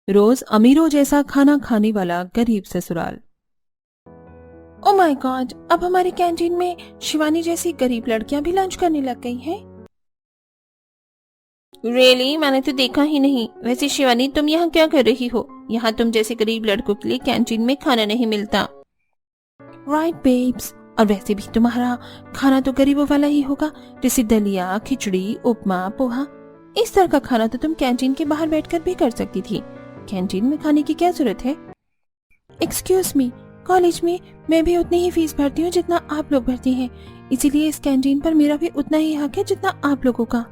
रोज अमीरों जैसा खाना खाने वाला गरीब ससुराल। ओ माय गॉड, अब हमारी कैंटीन में शिवानी जैसी गरीब लड़कियां भी लंच करने लग गई हैं। रियली मैंने तो देखा ही नहीं। वैसे शिवानी, तुम यहाँ क्या कर रही हो? यहाँ तुम जैसे गरीब लड़कों के लिए कैंटीन में खाना नहीं मिलता। राइट बेब्स, और वैसे भी तुम्हारा खाना तो गरीबों वाला ही होगा, जैसे दलिया, खिचड़ी, उपमा, पोहा। इस तरह का खाना तो तुम कैंटीन के बाहर बैठकर भी कर सकती थी। कैंटीन में खाने की क्या जरूरत है? एक्सक्यूज मी, कॉलेज में मैं भी उतनी ही फीस भरती हूँ जितना आप लोग भरती हैं, इसीलिए इस कैंटीन पर मेरा भी उतना ही हक है जितना आप लोगों का।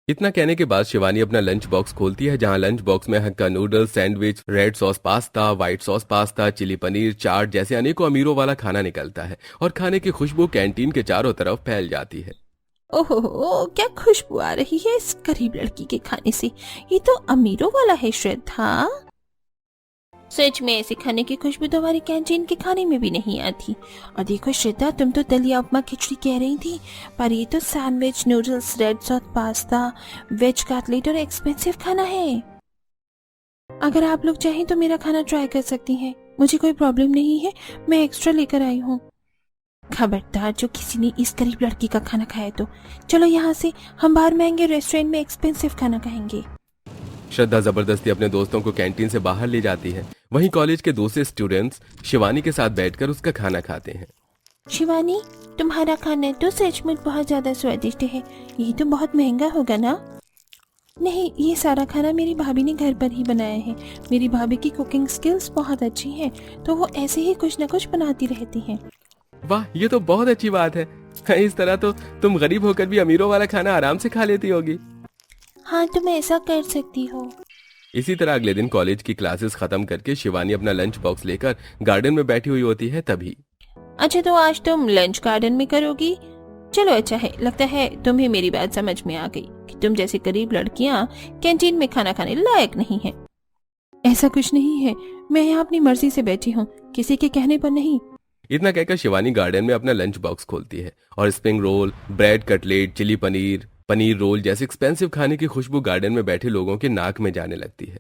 इतना कहने के बाद शिवानी अपना लंच बॉक्स खोलती है, जहां लंच बॉक्स में Hakka noodles, sandwich, red sauce pasta, white sauce pasta, chilli paneer, chaat जैसे अनेकों अमीरों वाला खाना निकलता है और खाने की खुशबू कैंटीन के चारों तरफ फैल जाती है। ओहो, क्या खुशबू आ रही है इस गरीब लड़की के खाने से। ये तो अमीरों वाला है श्रद्धा। सच में ऐसे खाने की खुशबू तो हमारी कैंटीन के खाने में भी नहीं आती। और देखो श्रद्धा, तुम तो दलिया, उपमा, खिचड़ी कह रही थी, पर ये तो sandwich, noodles, red sauce pasta, veg cutlet और एक्सपेंसिव खाना है। अगर आप लोग चाहें तो मेरा खाना ट्राई कर सकती हैं, मुझे कोई प्रॉब्लम नहीं है, मैं एक्स्ट्रा लेकर आई हूँ। खबरदार जो किसी ने इस गरीब लड़की का खाना खाया तो चलो यहाँ से, हम बाहर महंगे रेस्टोरेंट में एक्सपेंसिव खाना खाएंगे। श्रद्धा जबरदस्ती अपने दोस्तों को कैंटीन से बाहर ले जाती है। वहीं कॉलेज के दूसरे स्टूडेंट्स शिवानी के साथ बैठकर उसका खाना खाते हैं। शिवानी, तुम्हारा खाना तो सचमुच बहुत ज्यादा स्वादिष्ट है। ये तो बहुत महंगा होगा ना? नहीं, ये सारा खाना मेरी भाभी ने घर पर ही बनाया है। मेरी भाभी की कुकिंग स्किल्स बहुत अच्छी हैं, तो वो ऐसे ही कुछ न कुछ बनाती रहती हैं। वाह, ये तो बहुत अच्छी बात है। इस तरह तो तुम गरीब होकर भी अमीरों वाला खाना आराम से खा लेती होगी। हाँ, तुम ऐसा कर सकती हो। इसी तरह अगले दिन कॉलेज की क्लासेस खत्म करके शिवानी अपना लंच बॉक्स लेकर गार्डन में बैठी हुई होती है। तभी अच्छा, तो आज तुम लंच गार्डन में करोगी? चलो अच्छा है, लगता है तुम्हें मेरी बात समझ में आ गई कि तुम जैसी गरीब लड़कियां कैंटीन में खाना खाने लायक नहीं हैं। ऐसा कुछ नहीं है, मैं यहाँ अपनी मर्जी से बैठी हूँ, किसी के कहने पर नहीं। इतना कहकर शिवानी गार्डन में अपना लंच बॉक्स खोलती है और spring roll, bread cutlet, chilli paneer, paneer roll जैसे एक्सपेंसिव खाने की खुशबू गार्डन में बैठे लोगों के नाक में जाने लगती है।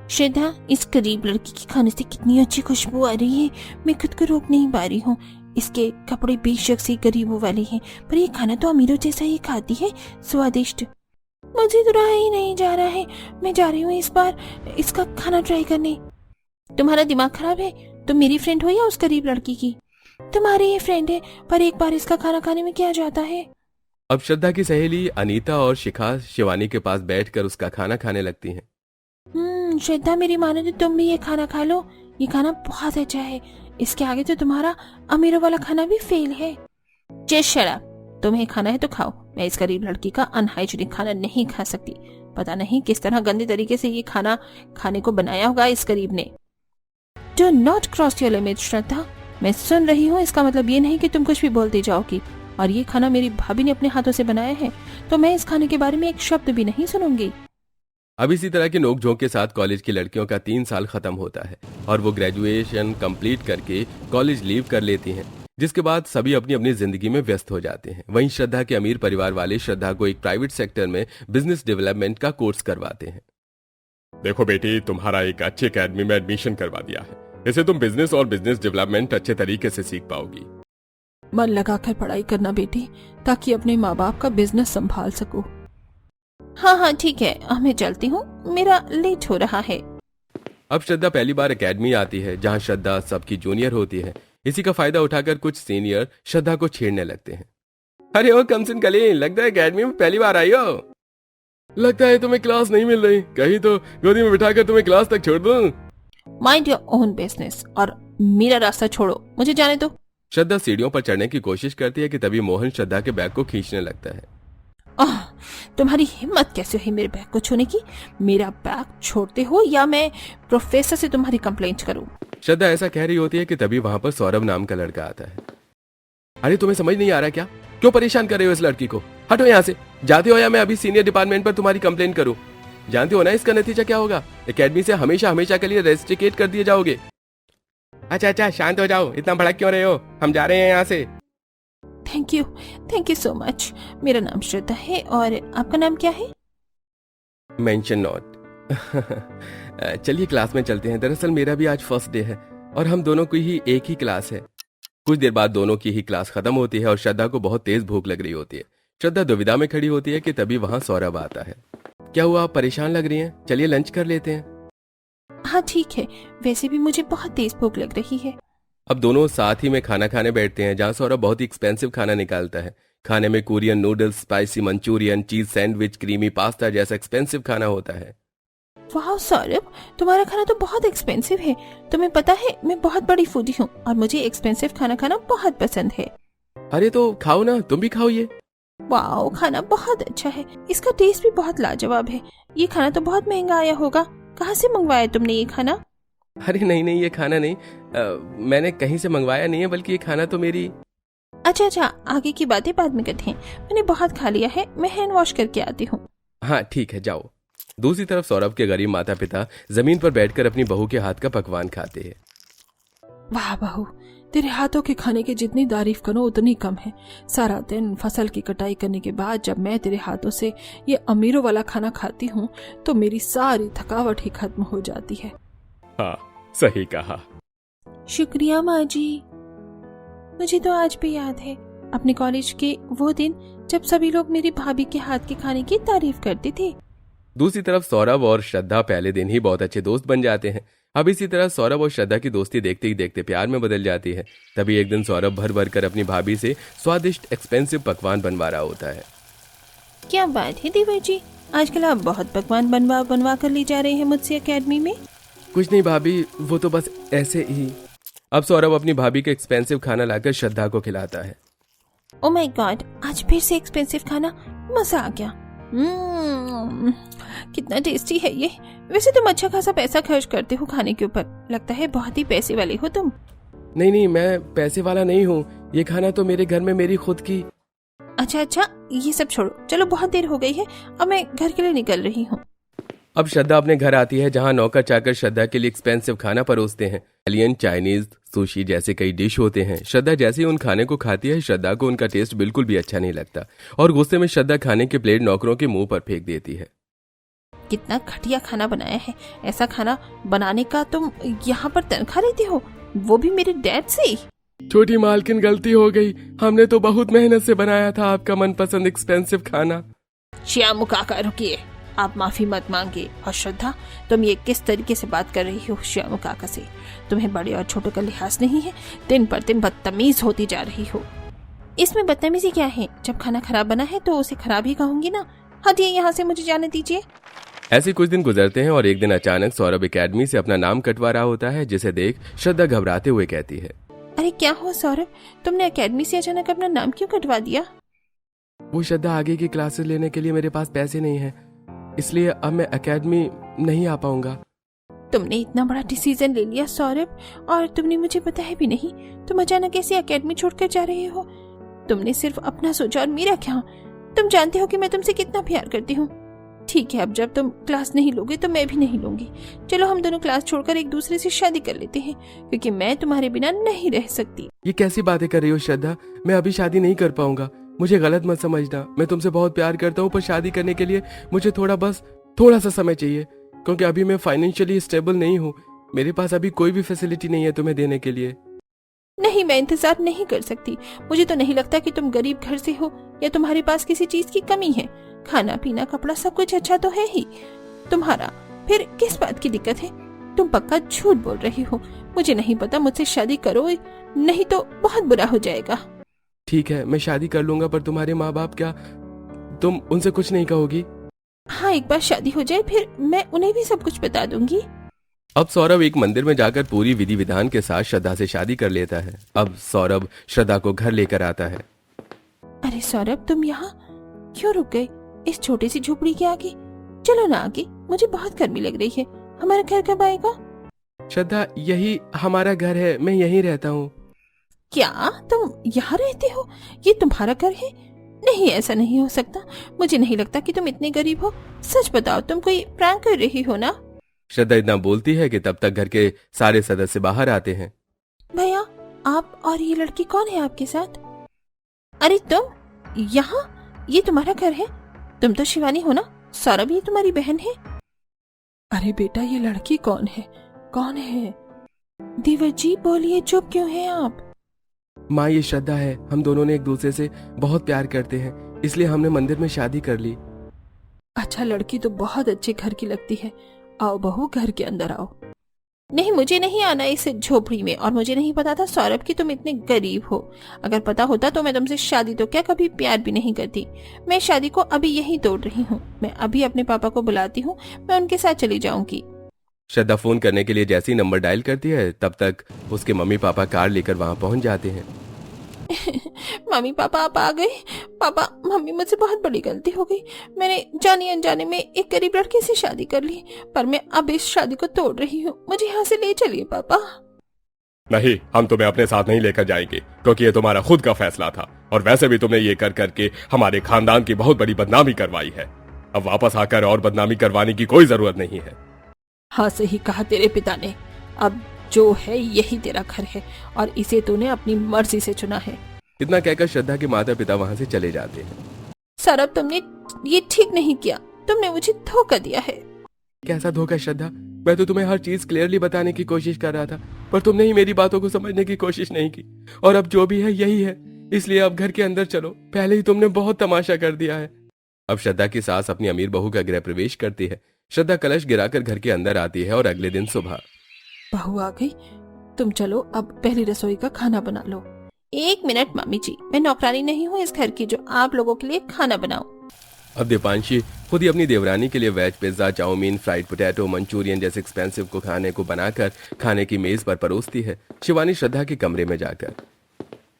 श्रद्धा, इस गरीब लड़की के खाने से कितनी अच्छी खुशबू आ रही है, मैं खुद को रोक नहीं पा रही हूँ। इसके कपड़े बेशक से गरीबों वाले हैं, पर ये खाना तो अमीरों जैसा ही खाती है, स्वादिष्ट। मुझे तो रहा ही नहीं जा रहा है, मैं जा रही हूँ इस बार इसका खाना ट्राई करने। तुम्हारा दिमाग खराब है? तुम मेरी फ्रेंड हो या उस गरीब लड़की की? तुम्हारी ये फ्रेंड है, पर एक बार इसका खाना खाने में क्या जाता है। अब श्रद्धा की सहेली अनीता और शिखा शिवानी के पास बैठकर उसका खाना खाने लगती हैं। श्रद्धा, मेरी मानो तो तुम भी ये खाना खा लो, ये खाना बहुत अच्छा है। इसके आगे तो तुम्हारा अमीरों वाला खाना भी फेल है। जस्ट शट अप, तुम्हें खाना है तो खाओ, मैं इस गरीब लड़की का अनहाइजीनिक खाना नहीं खा सकती। पता नहीं किस तरह गंदे तरीके से ये खाना खाने को बनाया होगा इस गरीब ने। Do not cross your limit Shraddha, मैं सुन रही हूँ, इसका मतलब ये नहीं कि तुम कुछ भी बोलती जाओगी। और ये खाना मेरी भाभी ने अपने हाथों से बनाया है, तो मैं इस खाने के बारे में एक शब्द भी नहीं सुनूंगी। अब इसी तरह के नोकझोंक के साथ कॉलेज की लड़कियों का 3 साल खत्म होता है और वो ग्रेजुएशन कंप्लीट करके कॉलेज लीव कर लेती हैं, जिसके बाद सभी अपनी अपनी जिंदगी में व्यस्त हो जाते हैं। वहीं श्रद्धा के अमीर परिवार वाले श्रद्धा को एक प्राइवेट सेक्टर में बिजनेस डेवलपमेंट का कोर्स करवाते हैं। देखो बेटी, तुम्हारा एक अच्छी एकेडमी में एडमिशन करवा दिया है, इससे तुम बिजनेस और बिजनेस डेवलपमेंट अच्छे तरीके से सीख पाओगी। मन लगाकर पढ़ाई करना बेटी, ताकि अपने माँ बाप का बिजनेस संभाल सको। हाँ हाँ ठीक है, मैं चलती हूँ, मेरा लेट हो रहा है। अब श्रद्धा पहली बार एकेडमी आती है, जहां श्रद्धा सबकी जूनियर होती है। इसी का फायदा उठाकर कुछ सीनियर श्रद्धा को छेड़ने लगते हैं। अरे ओ कमसिन कली, लगता है एकेडमी में पहली बार आई हो। लगता है तुम्हें क्लास नहीं मिल रही, कहीं तो गोदी में बिठाकर तुम्हें क्लास तक छोड़ दूं। माइंड योर ओन बिजनेस और मेरा रास्ता छोड़ो, मुझे जाने दो। श्रद्धा सीढ़ियों पर चढ़ने की कोशिश करती है कि तभी मोहन श्रद्धा के बैग को खींचने लगता है। तुम्हारी हिम्मत कैसे हुई मेरे बैग को छूने की? मेरा बैग छोड़ते हो या मैं प्रोफेसर से तुम्हारी कंप्लेंट करूं? श्रद्धा ऐसा कह रही होती है कि तभी वहां पर सौरभ नाम का लड़का आता है। अरे तुम्हें समझ नहीं आ रहा क्या? क्यों परेशान कर रहे हो इस लड़की को? हटो यहाँ से, जाते हो या मैं अभी सीनियर डिपार्टमेंट पर तुम्हारी कंप्लेन करूं। जानते हो ना इसका नतीजा क्या होगा? एकेडमी से हमेशा हमेशा के लिए रेस्ट्रिकेट कर दिए जाओगे। अच्छा शांत हो जाओ, इतना भड़क क्यों रहे हो? हम जा रहे हैं यहाँ से। Thank you so much. मेरा नाम श्रद्धा है और आपका नाम क्या है? Mention not. चलिए क्लास में चलते हैं। दरअसल मेरा भी आज फर्स्ट डे है और हम दोनों की ही एक ही क्लास है। कुछ देर बाद दोनों की ही क्लास खत्म होती है और श्रद्धा को बहुत तेज भूख लग रही होती है। श्रद्धा दुविधा में खड़ी होती है कि तभी वहां सौरभ आता है। क्या हुआ, आप परेशान लग रही हैं? चलिए लंच कर लेते हैं। हाँ ठीक है, वैसे भी मुझे बहुत तेज भूख लग रही है। अब दोनों साथ ही में खाना खाने बैठते हैं, जहां सौरभ बहुत ही एक्सपेंसिव खाना निकालता है। खाने में Korean noodles, spicy Manchurian, cheese sandwich, creamy pasta जैसा एक्सपेंसिव खाना होता है। वाह सौरभ, तुम्हारा खाना तो बहुत एक्सपेंसिव है। तुम्हें पता है मैं बहुत बड़ी फूडी हूँ और मुझे एक्सपेंसिव खाना खाना बहुत पसंद है। अरे तो खाओ ना, तुम भी खाओ ये। वाह, खाना बहुत अच्छा है, इसका टेस्ट भी बहुत लाजवाब है। ये खाना तो बहुत महंगा आया होगा। कहाँ से मंगवाया तुमने ये खाना? अरे नहीं, ये खाना नहीं, मैंने कहीं से मंगवाया नहीं है, बल्कि ये खाना तो मेरी। अच्छा, आगे की बातें बाद में करते हैं। मैंने बहुत खा लिया है, मैं हैंड वॉश करके आती हूँ। हाँ ठीक है, जाओ। दूसरी तरफ सौरभ के गरीब माता पिता जमीन पर बैठकर अपनी बहू के हाथ का पकवान खाते हैं। वाह बहू, तेरे हाथों के खाने की जितनी तारीफ करो उतनी कम है। सारा दिन फसल की कटाई करने के बाद जब मैं तेरे हाथों से ये अमीरों वाला खाना खाती हूँ तो मेरी सारी थकावट ही खत्म हो जाती है। हाँ, सही कहा। शुक्रिया माँ जी। मुझे तो आज भी याद है अपने कॉलेज के वो दिन जब सभी लोग मेरी भाभी के हाथ के खाने की तारीफ करते थे। दूसरी तरफ सौरभ और श्रद्धा पहले दिन ही बहुत अच्छे दोस्त बन जाते हैं। अब इसी तरह सौरभ और श्रद्धा की दोस्ती देखते ही देखते प्यार में बदल जाती है। तभी एक दिन सौरभ भर भर कर अपनी भाभी से स्वादिष्ट एक्सपेंसिव पकवान बनवा रहा होता है। क्या बात है देवर जी, आजकल आप बहुत पकवान बनवा कर ले जा रहे हैं मुझसे एकेडमी में। कुछ नहीं भाभी, वो तो बस ऐसे ही। अब सौरभ अपनी भाभी के एक्सपेंसिव खाना लाकर श्रद्धा को खिलाता है। ओ माय गॉड, आज फिर से एक्सपेंसिव खाना, मजा आ गया। कितना टेस्टी है ये। वैसे तुम अच्छा खासा पैसा खर्च करते हो खाने के ऊपर, लगता है बहुत ही पैसे वाले हो तुम। नहीं, मैं पैसे वाला नहीं हूँ। ये खाना तो मेरे घर में मेरी खुद की। अच्छा, ये सब छोड़ो, चलो बहुत देर हो गई है, अब मैं घर के लिए निकल रही हूँ। अब श्रद्धा अपने घर आती है, जहाँ नौकर चाकर श्रद्धा के लिए एक्सपेंसिव खाना परोसते हैं। इटालियन, चाइनीज, सुशी जैसे कई डिश होते हैं। श्रद्धा जैसे ही उन खाने को खाती है, श्रद्धा को उनका टेस्ट बिल्कुल भी अच्छा नहीं लगता और गुस्से में श्रद्धा खाने की प्लेट नौकरों के मुंह पर फेंक देती है। कितना घटिया खाना बनाया है। ऐसा खाना बनाने का तुम यहाँ पर तनख्वाह लेते हो, वो भी मेरे डैड से। छोटी मालकिन, गलती हो गई। हमने तो बहुत मेहनत से बनाया था आपका मनपसंद एक्सपेंसिव खाना। श्यामू काका रुकिए, आप माफी मत मांगे। और श्रद्धा, तुम ये किस तरीके से बात कर रही हो श्यामू काका से? तुम्हें बड़े और छोटों का लिहाज नहीं है, दिन पर दिन बदतमीज होती जा रही हो। इसमें बदतमीजी क्या है? जब खाना खराब बना है तो उसे खराब ही कहूंगी ना। हटिए यहाँ से, मुझे जाने दीजिए। ऐसे कुछ दिन गुजरते हैं और एक दिन अचानक सौरभ एकेडमी से अपना नाम कटवा रहा होता है, जिसे देख श्रद्धा घबराते हुए कहती है, अरे क्या हुआ सौरभ, तुमने एकेडमी से अचानक अपना नाम क्यों कटवा दिया? वो श्रद्धा, आगे की क्लासेस लेने के लिए मेरे पास पैसे नहीं है, इसलिए अब मैं एकेडमी नहीं आ पाऊंगा। तुमने इतना बड़ा डिसीजन ले लिया सौरभ, और तुमने मुझे बताया भी नहीं। तुम अचानक ऐसे एकेडमी छोड़कर जा रहे हो। तुमने सिर्फ अपना सोचा और मेरा क्या? तुम जानते हो कि मैं तुमसे कितना प्यार करती हूँ। ठीक है, अब जब तुम क्लास नहीं लोगे तो मैं भी नहीं लूंगी। चलो हम दोनों क्लास छोड़कर एक दूसरे से शादी कर लेते हैं, क्योंकि मैं तुम्हारे बिना नहीं रह सकती। ये कैसी बातें कर रही हो श्रद्धा? मैं अभी शादी नहीं कर पाऊंगा। मुझे गलत मत समझना, मैं तुमसे बहुत प्यार करता हूँ, पर शादी करने के लिए मुझे थोड़ा सा समय चाहिए, क्योंकि अभी मैं फाइनेंशियली स्टेबल नहीं हूँ। मेरे पास अभी कोई भी फैसिलिटी नहीं है तुम्हें देने के लिए। नहीं, मैं इंतजार नहीं कर सकती। मुझे तो नहीं लगता कि तुम गरीब घर से हो या तुम्हारे पास किसी चीज की कमी है। खाना पीना कपड़ा सब कुछ अच्छा तो है ही तुम्हारा, फिर किस बात की दिक्कत है? तुम पक्का झूठ बोल रही हो। मुझे नहीं पता, मुझसे शादी करो नहीं तो बहुत बुरा हो जाएगा। ठीक है, मैं शादी कर लूंगा, पर तुम्हारे माँ बाप क्या, तुम उनसे कुछ नहीं कहोगी? हाँ, एक बार शादी हो जाए फिर मैं उन्हें भी सब कुछ बता दूंगी। अब सौरभ एक मंदिर में जाकर पूरी विधि विधान के साथ श्रद्धा से शादी कर लेता है। अब सौरभ श्रद्धा को घर लेकर आता है। अरे सौरभ, तुम यहाँ क्यों रुक गए? इस छोटी सी झोपड़ी के आगे चलो ना आगे, मुझे बहुत गर्मी लग रही है। हमारा घर कब आएगा? श्रद्धा, यही हमारा घर है, मैं यहीं रहता हूँ। क्या तुम यहाँ रहते हो? ये तुम्हारा घर है? नहीं, ऐसा नहीं हो सकता। मुझे नहीं लगता कि तुम इतने गरीब हो। सच बताओ, तुम कोई प्रैंक कर रही हो ना? श्रद्धा इतना बोलती है कि तब तक घर के सारे सदस्य बाहर आते हैं। भैया, आप और ये लड़की कौन है आपके साथ? अरे तुम यहाँ, ये तुम्हारा घर है? तुम तो शिवानी हो ना? सौरभ, ये तुम्हारी बहन है? अरे बेटा, ये लड़की कौन है? कौन है? देवर जी बोलिए, चुप क्यों हैं आप? माँ, ये श्रद्धा है। हम दोनों ने एक दूसरे से बहुत प्यार करते हैं, इसलिए हमने मंदिर में शादी कर ली। अच्छा, लड़की तो बहुत अच्छे घर की लगती है। आओ बहू, घर के अंदर आओ। नहीं, मुझे नहीं आना इस झोपड़ी में, और मुझे नहीं पता था सौरभ कि तुम इतने गरीब हो। अगर पता होता तो मैं तुमसे शादी तो क्या, कभी प्यार भी नहीं करती। मैं शादी को अभी यहीं तोड़ रही हूँ। मैं अभी अपने पापा को बुलाती हूँ, मैं उनके साथ चली जाऊंगी। श्रद्धा फोन करने के लिए जैसे ही नंबर डायल करती है, तब तक उसके मम्मी पापा कार लेकर वहां पहुंच जाते हैं। मम्मी पापा आप आ गए। पापा, मम्मी, मुझसे बहुत बड़ी गलती हो गई। मैंने जाने अनजाने में एक गरीब लड़के से शादी कर ली, पर मैं अब इस शादी को तोड़ रही हूँ। मुझे यहाँ से ले चलिए पापा। नहीं, हम तुम्हें अपने साथ नहीं लेकर जाएंगे, क्योंकि ये तुम्हारा खुद का फैसला था, और वैसे भी तुमने ये कर करके हमारे खानदान की बहुत बड़ी बदनामी करवाई है। अब वापस आकर और बदनामी करवाने की कोई जरूरत नहीं है। हाँ, सही कहा तेरे पिता ने। अब जो है यही तेरा घर है, और इसे तूने अपनी मर्जी से चुना है। इतना कहकर श्रद्धा के माता पिता वहां से चले जाते हैं। सौरभ, तुमने ये ठीक नहीं किया। तुमने मुझे धोखा दिया है। कैसा धोखा श्रद्धा? मैं तो तुम्हें हर चीज क्लियरली बताने की कोशिश कर रहा था, पर तुमने ही मेरी बातों को समझने की कोशिश नहीं की। और अब जो भी है यही है, इसलिए अब घर के अंदर चलो। पहले ही तुमने बहुत तमाशा कर दिया है। अब श्रद्धा की सास अपनी अमीर बहू का गृह प्रवेश करती है। श्रद्धा कलश गिराकर घर के अंदर आती है, और अगले दिन सुबह। बहू आ गई, तुम चलो अब पहली रसोई का खाना बना लो। 1 मिनट मामी जी, मैं नौकरानी नहीं हूँ इस घर की जो आप लोगों के लिए खाना बनाऊं। अब दीपांशी खुद ही अपनी देवरानी के लिए veg pizza, chow mein, fried potato, manchurian जैसे एक्सपेंसिव को खाने को बनाकर खाने की मेज पर परोसती है। शिवानी श्रद्धा के कमरे में जाकर,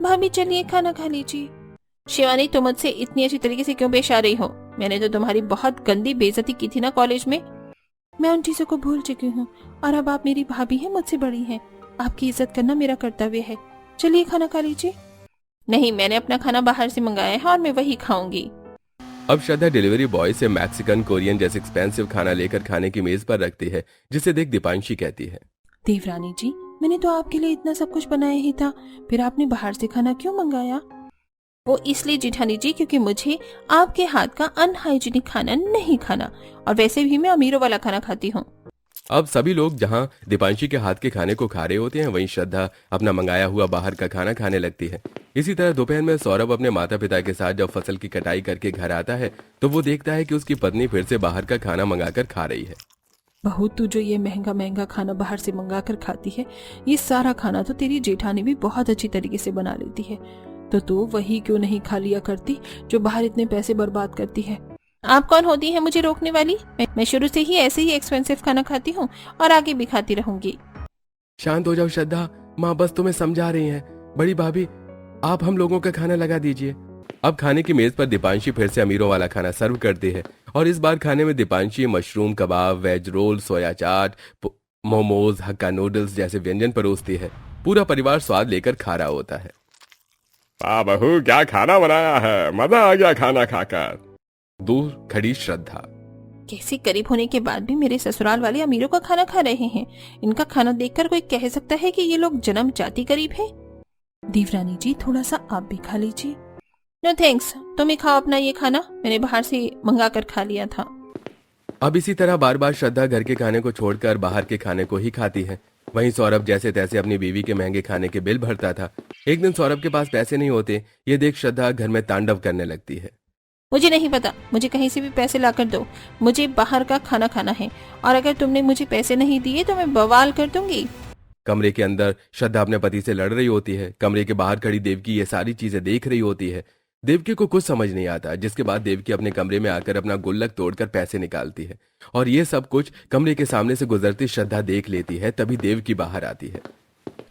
भाभी चलिए खाना खा लीजिए। शिवानी, तुम मुझसे इतनी अच्छी तरीके से क्यों पेश आ रही हो? मैंने तो तुम्हारी बहुत गंदी बेइज्जती की थी ना कॉलेज में। मैं उन चीजों को भूल चुकी हूँ, और अब आप मेरी भाभी हैं, मुझसे बड़ी हैं। आपकी इज्जत करना मेरा कर्तव्य है। चलिए खाना खा लीजिए। नहीं, मैंने अपना खाना बाहर से मंगाया है और मैं वही खाऊंगी। अब श्रद्धा डिलीवरी बॉय से मैक्सिकन, कोरियन जैसे एक्सपेंसिव खाना लेकर खाने की मेज पर रखती है, जिसे देख दीपांशी कहती है, देवरानी जी, मैंने तो आपके लिए इतना सब कुछ बनाया ही था, फिर आपने बाहर से खाना क्यों मंगाया? वो इसलिए जेठानी जी, क्योंकि मुझे आपके हाथ का अनहाइजीनिक खाना नहीं खाना, और वैसे भी मैं अमीरों वाला खाना खाती हूँ। अब सभी लोग जहां दीपांशी के हाथ के खाने को खा रहे होते हैं, वहीं श्रद्धा अपना मंगाया हुआ बाहर का खाना खाने लगती है। इसी तरह दोपहर में सौरभ अपने माता पिता के साथ जब फसल की कटाई करके घर आता है, तो वो देखता है कि उसकी पत्नी फिर से बाहर का खाना मंगाकर खा रही है। बहू, तू जो ये महंगा महंगा खाना बाहर से मंगा कर खाती है, ये सारा खाना तो तेरी जेठानी भी बहुत अच्छी तरीके से बना लेती है, तो तू वही क्यों नहीं खा लिया करती जो बाहर इतने पैसे बर्बाद करती है? आप कौन होती हैं मुझे रोकने वाली? मैं शुरू से ही ऐसे ही एक्सपेंसिव खाना खाती हूँ और आगे भी खाती रहूंगी। शांत हो जाओ श्रद्धा, माँ बस तुम्हें समझा रही हैं। बड़ी भाभी, आप हम लोगों का खाना लगा दीजिए। अब खाने की मेज पर दीपांशी फिर से अमीरों वाला खाना सर्व करती है, और इस बार खाने में दीपांशी मशरूम कबाब, वेज रोल, सोया चाट, मोमोज, हक्का नूडल्स जैसे व्यंजन परोसती है। पूरा परिवार स्वाद लेकर खा रहा होता है। वाह बहू, क्या खाना बनाया है, मजा आ गया खाना खाकर। दूर खड़ी श्रद्धा, कैसे गरीब होने के बाद भी मेरे ससुराल वाले अमीरों का खाना खा रहे हैं? इनका खाना देखकर कोई कह सकता है कि ये लोग जन्म जाति गरीब है? देवरानी जी, थोड़ा सा आप भी खा लीजिए। नो थैंक्स, तुम ही खाओ अपना ये खाना, मैंने बाहर से मंगा कर खा लिया था। अब इसी तरह बार बार श्रद्धा घर के खाने को छोड़कर बाहर के खाने को ही खाती है। वहीं सौरभ जैसे तैसे अपनी बीवी के महंगे खाने के बिल भरता था। एक दिन सौरभ के पास पैसे नहीं होते, ये देख श्रद्धा घर में तांडव करने लगती है। मुझे नहीं पता, मुझे कहीं से भी पैसे ला कर दो, मुझे बाहर का खाना खाना है, और अगर तुमने मुझे पैसे नहीं दिए तो मैं बवाल कर दूंगी। कमरे के अंदर श्रद्धा अपने पति से लड़ रही होती है। कमरे के बाहर खड़ी देवकी ये सारी चीजें देख रही होती है। देवकी को कुछ समझ नहीं आता, जिसके बाद देवकी अपने कमरे में आकर अपना गुल्लक तोड़कर पैसे निकालती है, और ये सब कुछ कमरे के सामने से गुजरती श्रद्धा देख लेती है। तभी देवकी बाहर आती है।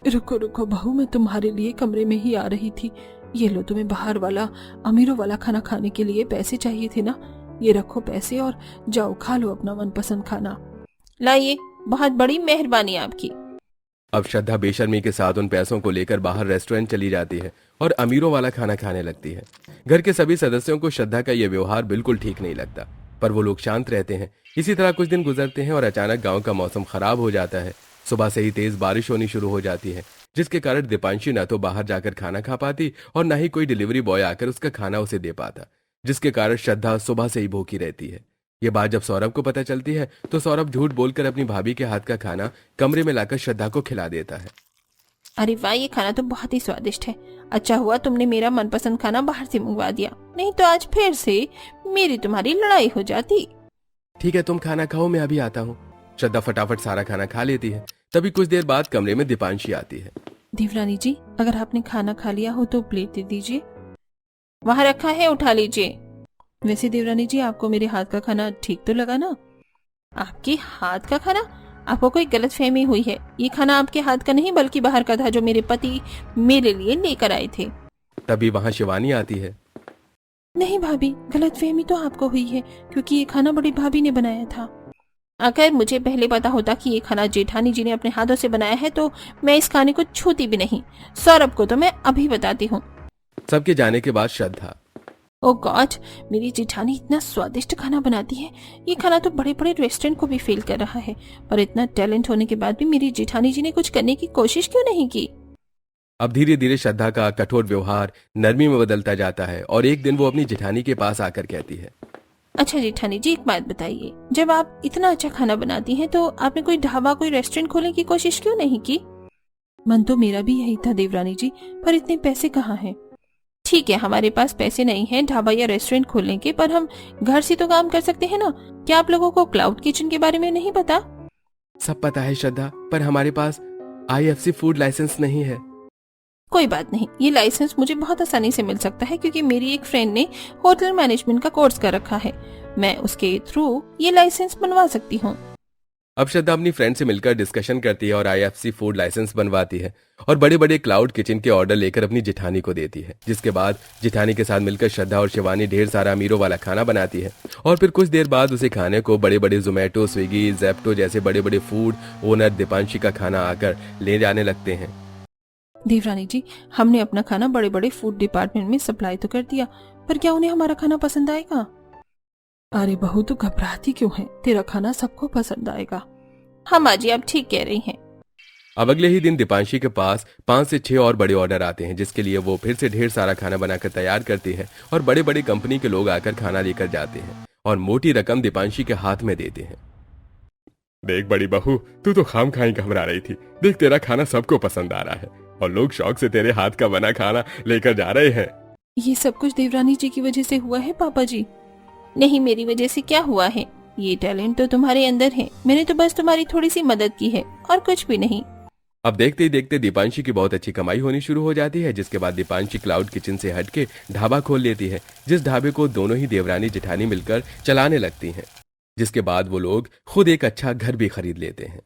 रुको रुको बहू, मैं तुम्हारे लिए कमरे में ही आ रही थी। ये लो, तुम्हें बाहर वाला अमीरों वाला खाना खाने के लिए पैसे चाहिए थे ना? ये रखो पैसे और जाओ खा लो अपना मनपसंद खाना। लाइए, बहुत बड़ी मेहरबानी आपकी। अब श्रद्धा बेशर्मी के साथ उन पैसों को लेकर बाहर रेस्टोरेंट चली जाती है और अमीरों वाला खाना खाने लगती है। घर के सभी सदस्यों को श्रद्धा का यह व्यवहार बिल्कुल ठीक नहीं लगता, पर वो लोग शांत रहते हैं। इसी तरह कुछ दिन गुजरते हैं और अचानक गांव का मौसम खराब हो जाता है। सुबह से ही तेज बारिश होनी शुरू हो जाती है, जिसके कारण दीपांशी न तो बाहर जाकर खाना खा पाती और न ही कोई डिलीवरी बॉय आकर उसका खाना उसे दे पाता, जिसके कारण श्रद्धा सुबह से ही भूखी रहती है। ये बात जब सौरभ को पता चलती है तो सौरभ झूठ बोलकर अपनी भाभी के हाथ का खाना कमरे में लाकर श्रद्धा को खिला देता है। अरे वाह, ये खाना तो बहुत ही स्वादिष्ट है। अच्छा हुआ तुमने मेरा मनपसंद खाना बाहर से मंगवा दिया, नहीं तो आज फिर से मेरी तुम्हारी लड़ाई हो जाती। ठीक है, तुम खाना खाओ, मैं अभी आता हूँ। श्रद्धा फटाफट सारा खाना खा लेती है। तभी कुछ देर बाद कमरे में दीपांशी आती है। देवरानी जी, अगर आपने खाना खा लिया हो तो प्लेट दे दीजिए। वहां रखा है, उठा लीजिए। वैसे देवरानी जी, आपको मेरे हाथ का खाना ठीक तो लगा ना? आपके हाथ का खाना? आपको कोई गलतफहमी हुई है। ये खाना आपके हाथ का नहीं बल्कि बाहर का था, जो मेरे पति मेरे लिए लेकर आए थे। तभी वहाँ शिवानी आती है। नहीं भाभी, गलतफहमी तो आपको हुई है, क्योंकि ये खाना बड़ी भाभी ने बनाया था। अगर मुझे पहले पता होता कि ये खाना जेठानी जी ने अपने हाथों से बनाया है तो मैं इस खाने को छूती भी नहीं। सौरभ को तो मैं अभी बताती हूँ। सबके जाने के बाद श्रद्धा, ओ गॉड, मेरी जेठानी इतना स्वादिष्ट खाना बनाती है। ये खाना तो बड़े बड़े रेस्टोरेंट को भी फेल कर रहा है, पर इतना टैलेंट होने के बाद भी मेरी जेठानी जी ने कुछ करने की कोशिश क्यों नहीं की? अब धीरे धीरे श्रद्धा का कठोर व्यवहार नरमी में बदलता जाता है और एक दिन वो अपनी जेठानी के पास आकर कहती है, अच्छा जेठानी जी, एक बात बताइए, जब आप इतना अच्छा खाना बनाती हैं तो आपने कोई ढाबा, कोई रेस्टोरेंट खोलने की कोशिश क्यों नहीं की? मन तो मेरा भी यही था देवरानी जी, पर इतने पैसे कहाँ हैं? ठीक है, हमारे पास पैसे नहीं हैं ढाबा या रेस्टोरेंट खोलने के, पर हम घर से तो काम कर सकते हैं ना। क्या आप लोगों को क्लाउड किचन के बारे में नहीं पता? सब पता है श्रद्धा, पर हमारे पास IFC फूड लाइसेंस नहीं है। कोई बात नहीं, ये लाइसेंस मुझे बहुत आसानी से मिल सकता है, क्योंकि मेरी एक फ्रेंड ने होटल मैनेजमेंट का कोर्स कर रखा है। मैं उसके थ्रू ये लाइसेंस बनवा सकती हूँ। अब श्रद्धा अपनी फ्रेंड से मिलकर डिस्कशन करती है और IFC फूड लाइसेंस बनवाती है और बड़े बड़े क्लाउड किचन के ऑर्डर लेकर अपनी जेठानी को देती है। जिसके बाद जेठानी के साथ मिलकर श्रद्धा और शिवानी ढेर सारा अमीरों वाला खाना बनाती है और फिर कुछ देर बाद उसे खाने को बड़े बड़े जोमेटो, स्विगी, जेप्टो जैसे बड़े बड़े फूड ओनर दीपांशी का खाना आकर ले जाने लगते हैं। देवरानी जी, हमने अपना खाना बड़े बड़े फूड डिपार्टमेंट में सप्लाई तो कर दिया, पर क्या उन्हें हमारा खाना पसंद आएगा? अरे बहू, तू घबराती क्यों है? तेरा खाना सबको पसंद आएगा। हाँ माँ जी, आप ठीक कह रही हैं। अब अगले ही दिन दीपांशी के पास 5 से 6 और बड़े ऑर्डर आते हैं, जिसके लिए वो फिर से ढेर सारा खाना बनाकर तैयार करती है और बड़े बड़े कंपनी के लोग आकर खाना लेकर जाते हैं और मोटी रकम दीपांशी के हाथ में देते हैं। देख बड़ी बहू, तू तो खाम खाई घबरा रही थी। देख, तेरा खाना सबको पसंद आ रहा है और लोग शौक से तेरे हाथ का बना खाना लेकर जा रहे हैं। ये सब कुछ देवरानी जी की वजह से हुआ है पापा जी। नहीं, मेरी वजह से क्या हुआ है? ये टैलेंट तो तुम्हारे अंदर है, मैंने तो बस तुम्हारी थोड़ी सी मदद की है और कुछ भी नहीं। अब देखते ही देखते दीपांशी की बहुत अच्छी कमाई होनी शुरू हो जाती है, जिसके बाद दीपांशी क्लाउड किचन से हटके ढाबा खोल लेती है, जिस ढाबे को दोनों ही देवरानी जेठानी मिलकर चलाने लगती हैं। जिसके बाद वो लोग खुद एक अच्छा घर भी खरीद लेते हैं।